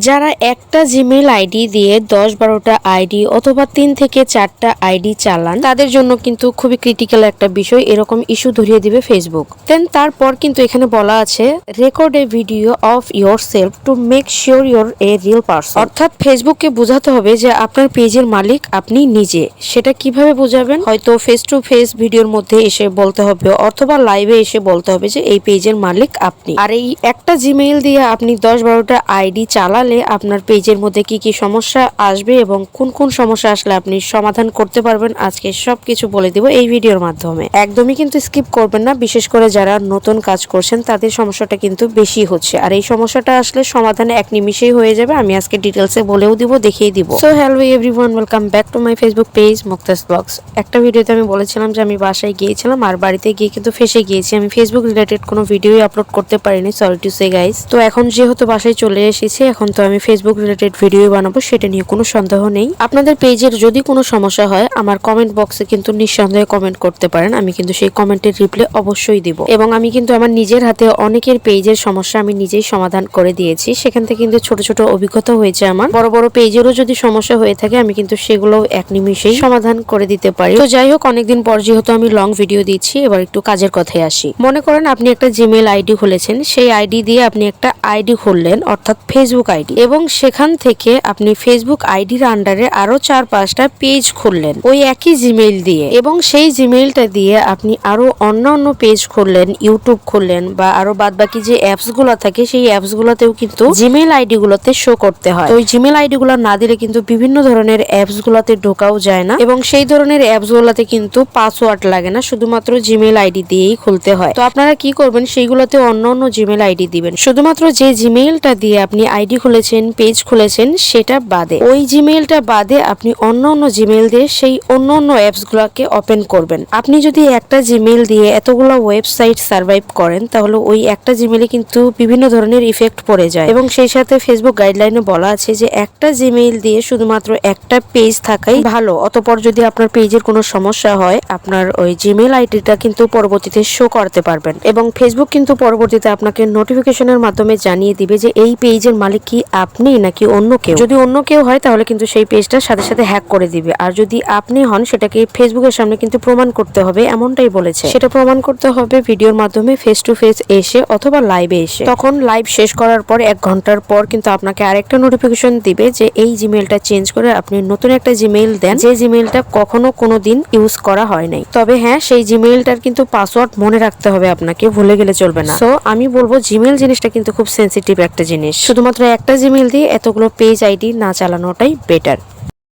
যারা একটা Gmail ID দিয়ে 10-12টা আইডি অথবা 3 থেকে 4টা আইডি চালান তাদের জন্য কিন্তু খুবই ক্রিটিক্যাল একটা বিষয়, এরকম ইস্যু ধরিয়ে দিবে ফেসবুক। দেন তারপর কিন্তু এখানে বলা আছে record A video of your self to make sure your A real person. অর্থাৎ ফেসবুককে বোঝাতে হবে যে আপনার পেজের মালিক আপনি নিজে। সেটা কিভাবে বোঝাবেন? হয়তো ফেস টু ফেস ভিডিওর মধ্যে এসে বলতে হবে অথবা লাইভে এসে বলতে হবে যে এই পেজের মালিক আপনি। আর এই একটা জিমেইল দিয়ে আপনি 10-12টা আইডি চালালে আপনার পেজের মধ্যে কি কি সমস্যা আসবে এবং কোন কোন সমস্যা আসলে আপনি সমাধান করতে পারবেন আজকে সবকিছু বলে দিব এই ভিডিওর মাধ্যমে। একদমই কিন্তু স্কিপ করবেন না, বিশেষ করে যারা নতুন কাজ করছেন তাদের সমস্যাটা কিন্তু বেশি হচ্ছে। আর এই সমস্যাটা আসলে সমাধান এক নিমিষেই হয়ে যাবে, আমি আজকে ডিটেলসে বলেও দিব, দেখিয়ে দিব। So hello everyone, welcome back to my Facebook page Mukta's blogs. একটা ভিডিওতে আমি বলেছিলাম যে আমি বাসায় গিয়েছিলাম আর বাড়িতে গিয়ে কিন্তু ফেসে গিয়েছি। আমি ফেসবুক রিলেটেড কোনো ভিডিওই আপলোড করতে পারিনি, সরি টু সে গাইস। তো এখন যেহেতু বাসায় চলে এসেছি, এখন তো আমি ফেসবুক রিলেটেড ভিডিও বানাবো, সেটা নিয়ে কোনো সন্দেহ নেই। আপনাদের পেজের যদি কোনো সমস্যা হয় আমার কমেন্ট বক্সে কিন্তু নিঃসন্দেহে কমেন্ট করতে পারেন, আমি কিন্তু সেই কমেন্টের রিপ্লাই অবশ্যই দিব। এবং আমি কিন্তু আমার নিজের হাতে অনেকের পেজের সমস্যা আমি নিজেই সমাধান করে দিয়েছি, সেখান থেকে কিন্তু ছোট ছোট অভিজ্ঞতা হয়েছে আমার। বড় বড় পেজেরও যদি সমস্যা হয়ে থাকে আমি কিন্তু সেগুলো এক নিমিষেই সমাধান করে দিতে পারি। তো যাই হোক, অনেকদিন পর যেহেতু আমি লং ভিডিও দিচ্ছি, এবার একটু কাজের কথায় আসি। মনে করেন আপনি একটা জিমেইল আইডি খুলেছেন, সেই আইডি দিয়ে আপনি একটা আইডি খুললেন অর্থাৎ ফেসবুক আইডি, এবং সেখান থেকে আপনি ফেসবুক আইডির আন্ডারে আরো 4-5টা পেজ খুললেন ওই একই জিমেইল দিয়ে, এবং সেই জিমেইলটা দিয়ে আপনি আরো অন্যান্য পেজ খুললেন, ইউটিউব খুললেন বা আরো বাদবাকি যে অ্যাপস গুলো থাকে সেই অ্যাপস গুলোতেও কিন্তু জিমেইল আইডি গুলোতে শো করতে হয়। তো ওই জিমেইল আইডি গুলো না দিলে কিন্তু বিভিন্ন ধরনের অ্যাপস গুলোতে ঢোকাও যায় না, এবং সেই ধরনের অ্যাপস গুলোতে কিন্তু পাসওয়ার্ড লাগে না, শুধুমাত্র জিমেইল আইডি দিয়েই খুলতে হয়। তো আপনারা কি করবেন, সেইগুলোতে অন্য অন্য জিমেইল আইডি দিবেন, শুধুমাত্র যে জিমেইলটা দিয়ে আপনি আইডি খুলেছেন, পেজ খুলেছেন সেটা বাদে, ওই জিমেইলটা বাদে আপনি অন্য অন্য জিমেইল দিয়ে সেই অন্য অন্য অ্যাপস গুলাকে ওপেন করবেন। আপনি যদি একটা জিমেইল দিয়ে এতগুলো ওয়েবসাইট সার্ভাইভ করেন তাহলে ওই একটা জিমেইলে কিন্তু বিভিন্ন ধরনের ইফেক্ট পড়ে যায়, এবং সেই সাথে ফেসবুক গাইডলাইনে বলা আছে যে একটা জিমেইল দিয়ে শুধুমাত্র একটা পেজ থাকাই ভালো। অতঃপর যদি আপনার পেজের কোনো সমস্যা হয় আপনার ওই জিমেইল আইডিটা কিন্তু পরবর্তীতে শো করতে পারবেন, এবং ফেসবুক কিন্তু পরবর্তীতে আপনাকে নোটিফিকেশনের মাধ্যমে জানিয়ে দিবে যে এই পেজের মালিক কি আপনি নাকি অন্য কেউ। যদি অন্য কেউ হয় তাহলে কিন্তু সেই পেজটা সাথে সাথে হ্যাক করে দিবে, আর যদি আপনি হন সেটাকে ফেসবুকের সামনে কিন্তু প্রমাণ করতে হবে, এমনটাই বলেছে। সেটা প্রমাণ করতে হবে ভিডিওর মাধ্যমে ফেস টু ফেস এসে অথবা লাইভে এসে। তখন লাইভ শেষ করার পর 1 ঘন্টার পর কিন্তু আপনাকে আরেকটা নোটিফিকেশন দিবে যে এই জিমেইলটা চেঞ্জ করে আপনি নতুন একটা জিমেইল দেন, যে জিমেইলটা কখনো কোনোদিন ইউজ করা হয় নাই। তবে হ্যাঁ, সেই জিমেইলটার কিন্তু পাসওয়ার্ড মনে রাখতে হবে আপনাকে, ভুলে গেলে চলবে না। সো আমি বলবো জিমেইল জিনিসটা কিন্তু খুব সেনসিটিভ একটা জিনিস, শুধুমাত্র একটা জিমেইল দিয়ে এতগুলো পেজ আইডি না চালানোটাই বেটার।